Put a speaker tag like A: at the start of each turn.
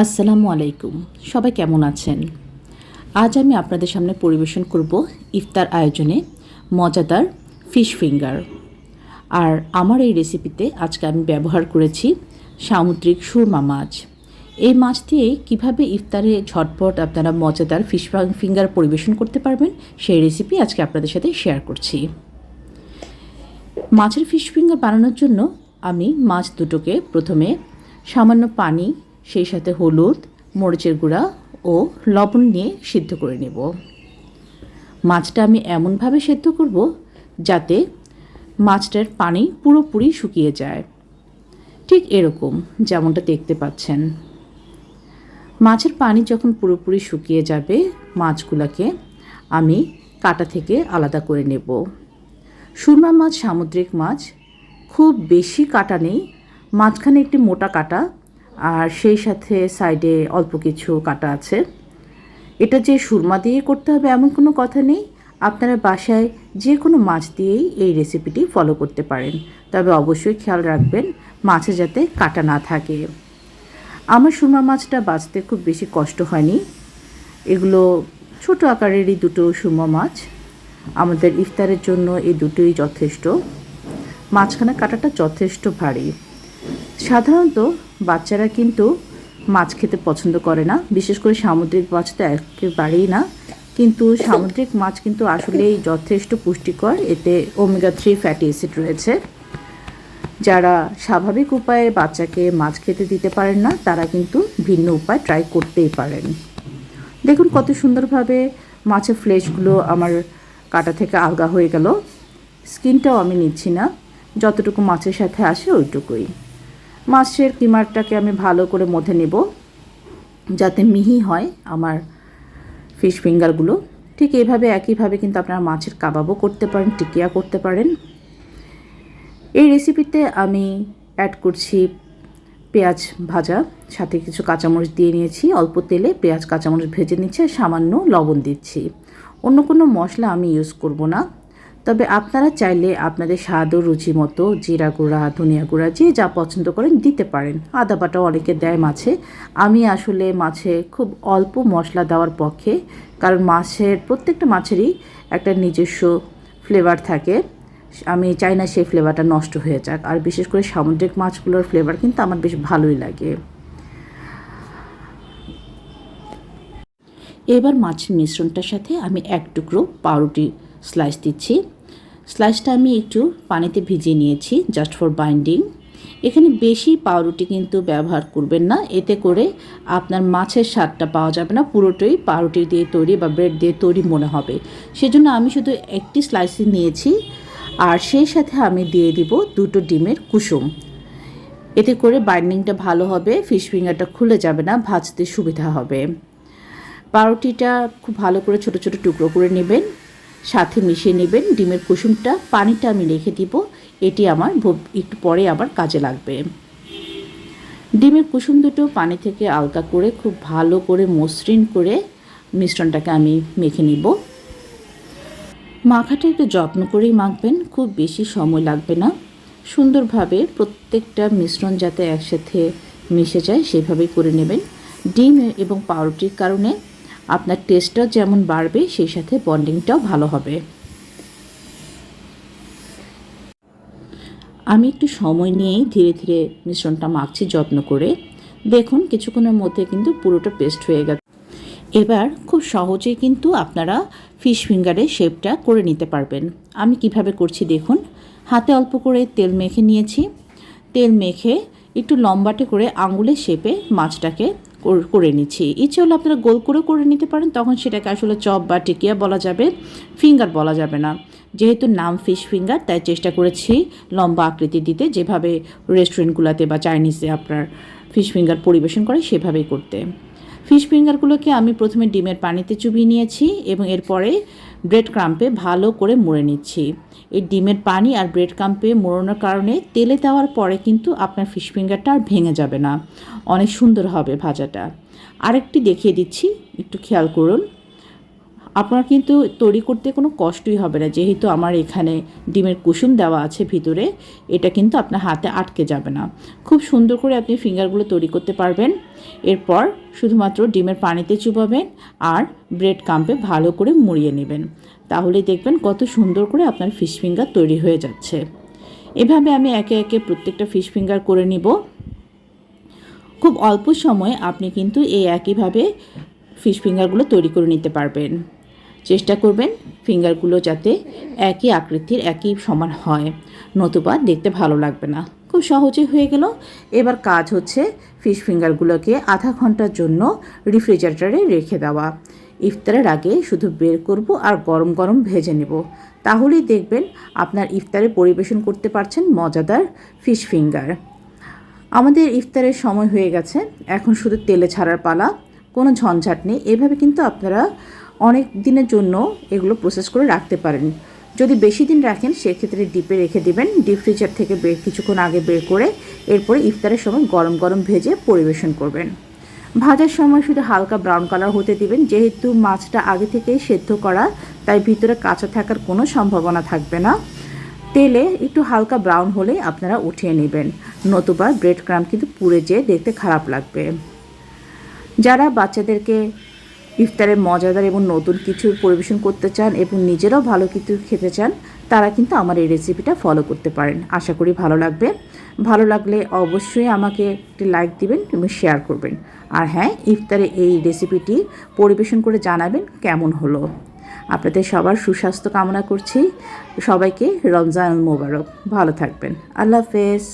A: আসসালামু আলাইকুম। সবাই কেমন আছেন? আজ আমি আপনাদের সামনে পরিবেশন করব ইফতার আয়োজনে মজাদার ফিশ ফিঙ্গার। আর আমার এই রেসিপিতে আজকে আমি ব্যবহার করেছি সামুদ্রিক সুরমা মাছ। এই মাছ দিয়ে কিভাবে ইফতারে ঝটপট আপনারা মজাদার ফিশ ফিঙ্গার পরিবেশন করতে পারবেন সেই রেসিপি আজকে আপনাদের সাথে শেয়ার করছি। মাছের ফিশ ফিঙ্গার বানানোর জন্য আমি মাছ দুটোকে প্রথমে সামান্য পানি, সেই সাথে হলুদ, মরিচের গুঁড়া ও লবণ নিয়ে সিদ্ধ করে নেব। মাছটা আমি এমনভাবে সেদ্ধ করব যাতে মাছটার পানি পুরোপুরি শুকিয়ে যায়, ঠিক এরকম যেমনটা দেখতে পাচ্ছেন। মাছের পানি যখন পুরোপুরি শুকিয়ে যাবে মাছগুলোকে আমি কাঁটা থেকে আলাদা করে নেব। সুরমা মাছ সামুদ্রিক মাছ, খুব বেশি কাটা নেই, মাঝখানে একটি মোটা কাটা আর সেই সাথে সাইডে অল্প কিছু কাটা আছে। এটা যে সুরমা দিয়ে করতে হবে এমন কোনো কথা নেই, আপনারা বাসায় যে কোনো মাছ দিয়েই এই রেসিপিটি ফলো করতে পারেন, তবে অবশ্যই খেয়াল রাখবেন মাছে যাতে কাটা না থাকে। আমার সুরমা মাছটা বাছতে খুব বেশি কষ্ট হয়নি। এগুলো ছোট আকারেরই দুটো সুরমা মাছ, আমাদের ইফতারের জন্য এই দুটোই যথেষ্ট। মাঝখানে কাটাটা যথেষ্ট ভারী। সাধারণত বাচ্চারা কিন্তু মাছ খেতে পছন্দ করে না, বিশেষ করে সামুদ্রিক মাছ তো একেবারেই না। কিন্তু সামুদ্রিক মাছ কিন্তু আসলেই যথেষ্ট পুষ্টিকর, এতে ওমেগা 3 ফ্যাটি অ্যাসিড রয়েছে। যারা স্বাভাবিক উপায়ে বাচ্চাকে মাছ খেতে দিতে পারেন না তারা কিন্তু ভিন্ন উপায় ট্রাই করতেই পারেন। দেখুন কত সুন্দরভাবে মাছের ফ্লেশগুলো আমার কাটা থেকে আলগা হয়ে গেল। স্কিনটাও আমি নিচ্ছি না, যতটুকু মাছের সাথে আসে ওইটুকুই। মাছের কিমাটাকে আমি ভালো করে মথে নেব যাতে মিহি হয় আমার ফিশ ফিঙ্গারগুলো। ঠিক এইভাবে একইভাবে কিন্তু আপনারা মাছের কাবাবও করতে পারেন, টিকিয়া করতে পারেন। এই রেসিপিতে আমি অ্যাড করছি পেঁয়াজ ভাজা, সাথে কিছু কাঁচামরিচ দিয়ে নিয়েছি, অল্প তেলে পেঁয়াজ কাঁচামরিচ ভেজে নিচ্ছি আর সামান্য লবণ দিচ্ছি। অন্য কোনো মশলা আমি ইউজ করব না, তবে আপনারা চাইলে আপনাদের স্বাদ ও রুচি মতো জিরা গুঁড়া, ধনিয়া গুঁড়া যে যা পছন্দ করেন দিতে পারেন। আদা বাটাও অনেকে দেয় মাছে, আমি আসলে মাছে খুব অল্প মশলা দেওয়ার পক্ষে, কারণ মাছের প্রত্যেকটা মাছেরই একটা নিজস্ব ফ্লেভার থাকে। আমি চাই না সেই ফ্লেভারটা নষ্ট হয়ে যাক, আর বিশেষ করে সামুদ্রিক মাছগুলোর ফ্লেভার কিন্তু আমার বেশ ভালোই লাগে। এবার মাছের মিশ্রণটার সাথে আমি এক টুকরো পাউরুটি স্লাইস দিচ্ছি। স্লাইসটা আমি একটু পানিতে ভিজিয়ে নিয়েছি জাস্ট ফর বাইন্ডিং। এখানে বেশি পাউরুটি কিন্তু ব্যবহার করবেন না, এতে করে আপনার মাছের স্বাদটা পাওয়া যাবে না, পুরোটাই পাউরুটি দিয়ে তৈরি বা ব্রেড দিয়ে তৈরি মনে হবে। সেজন্য আমি শুধু একটি স্লাইসই নিয়েছি, আর সেই সাথে আমি দিয়ে দিব দুটো ডিমের কুসুম। এতে করে বাইন্ডিংটা ভালো হবে, ফিশ ফিঙ্গারটা খুলে যাবে না, ভাজতে সুবিধা হবে। পাউরুটিটা খুব ভালো করে ছোট ছোট টুকরো করে নেবেন, সাথে মিশিয়ে নেবেন ডিমের কুসুমটা। পানিটা আমি রেখে দিব, এটি আমার একটু পরে আবার কাজে লাগবে। ডিমের কুসুম দুটো পানি থেকে আলগা করে খুব ভালো করে মসৃণ করে মিশ্রণটাকে আমি মেখে নিব। মাখাটা একটু যত্ন করেই মাখবেন, খুব বেশি সময় লাগবে না। সুন্দরভাবে প্রত্যেকটা মিশ্রণ যাতে একসাথে মিশে যায় সেভাবেই করে নেবেন। ডিম এবং পাউরুটির কারণে আপনার টেস্টটাও যেমন বাড়বে, সেই সাথে বন্ডিংটাও ভালো হবে। আমি একটু সময় নিয়েই ধীরে ধীরে মিশ্রণটা মাখছি যত্ন করে। দেখুন কিছুক্ষণের মধ্যে কিন্তু পুরোটা পেস্ট হয়ে গেছে। এবার খুব সহজেই কিন্তু আপনারা ফিশ ফিঙ্গারের শেপটা করে নিতে পারবেন। আমি কিভাবে করছি দেখুন, হাতে অল্প করে তেল মেখে নিয়েছি। তেল মেখে একটু লম্বাটে করে আঙুলের শেপে মাছটাকে করে নিচ্ছি। ইচ্ছে হলে আপনারা গোল করে নিতে পারেন, তখন সেটাকে আসলে চপ বা টিকিয়া বলা যাবে, ফিঙ্গার বলা যাবে না। যেহেতু নাম ফিশ ফিঙ্গার তাই চেষ্টা করেছি লম্বা আকৃতি দিতে, যেভাবে রেস্টুরেন্টগুলোতে বা চাইনিজে আপনার ফিশ ফিঙ্গার পরিবেশন করে সেভাবেই করতে। ফিশ ফিঙ্গারগুলোকে আমি প্রথমে ডিমের পানিতে চুবিয়ে নিয়েছি এবং এরপরে ব্রেড ক্রাম্পে ভালো করে মুড়ে নিচ্ছি। এই ডিমের পানি আর ব্রেড ক্রাম্পে মোড়ানোর কারণে তেলে দেওয়ার পরে কিন্তু আপনার ফিশ ফিঙ্গারটা আর ভেঙে যাবে না, অনেক সুন্দর হবে ভাজাটা। আরেকটি দেখিয়ে দিচ্ছি, একটু খেয়াল করুন। আপনার কিন্তু তৈরি করতে কোনো কষ্টই হবে না, যেহেতু আমার এখানে ডিমের কুসুম দেওয়া আছে ভিতরে, এটা কিন্তু আপনার হাতে আটকে যাবে না। খুব সুন্দর করে আপনি ফিঙ্গারগুলো তৈরি করতে পারবেন। এরপর শুধুমাত্র ডিমের পানিতে চুবাবেন আর ব্রেড ক্রাম্পে ভালো করে মুড়িয়ে নেবেন, তাহলে দেখবেন কত সুন্দর করে আপনার ফিশ ফিঙ্গার তৈরি হয়ে যাচ্ছে। এভাবে আমি একে একে প্রত্যেকটা ফিশ ফিঙ্গার করে নিব। খুব অল্প সময়ে আপনি কিন্তু এই একইভাবে ফিশ ফিঙ্গারগুলো তৈরি করে নিতে পারবেন। চেষ্টা করবেন ফিঙ্গারগুলো যাতে একই আকৃতির, একই সমান হয়, নতুবা দেখতে ভালো লাগবে না। খুব সহজে হয়ে গেল। এবার কাজ হচ্ছে ফিশ ফিঙ্গারগুলোকে আধা ঘন্টার জন্য রেফ্রিজারেটরে রেখে দেওয়া। ইফতারের আগে শুধু বের করব আর গরম গরম ভেজে নেব, তাহলেই দেখবেন আপনার ইফতারে পরিবেশন করতে পারছেন মজাদার ফিশ ফিঙ্গার। আমাদের ইফতারের সময় হয়ে গেছে, এখন শুধু তেলে ছাড়ার পালা, কোনো ঝঞ্ঝাট নেই। এভাবে কিন্তু আপনারা অনেক দিনের জন্য এগুলো প্রসেস করে রাখতে পারেন। যদি বেশি দিন রাখেন সেক্ষেত্রে ডিপে রেখে দিবেন, ডিপ ফ্রিজার থেকে কিছুক্ষণ আগে বের করে এরপরে ইফতারের সময় গরম গরম ভেজে পরিবেশন করবেন। ভাজার সময় শুধু হালকা ব্রাউন কালার হতে দিবেন, যেহেতু মাছটা আগে থেকেই সেদ্ধ করা, তাই ভিতরে কাঁচা থাকার কোনো সম্ভাবনা থাকবে না। তেলে একটু হালকা ব্রাউন হলে আপনারা উঠিয়ে নেবেন, নতুবা ব্রেড ক্রাম্ব কিন্তু পুড়ে যেয়ে দেখতে খারাপ লাগবে। যারা বাচ্চাদেরকে ইফতারে মজাদার এবং নতুন কিছু পরিবেশন করতে চান এবং নিজেরাও ভালো কিছু খেতে চান, তারা কিন্তু আমার এই রেসিপিটা ফলো করতে পারেন। আশা করি ভালো লাগবে। ভালো লাগলে অবশ্যই আমাকে একটি লাইক দিবেন এবং শেয়ার করবেন। আর হ্যাঁ, ইফতারে এই রেসিপিটি পরিবেশন করে জানাবেন কেমন হলো। আপনাদের সবার সুস্বাস্থ্য কামনা করছি। সবাইকে রমজান মোবারক। ভালো থাকবেন। আল্লাহ হাফেজ।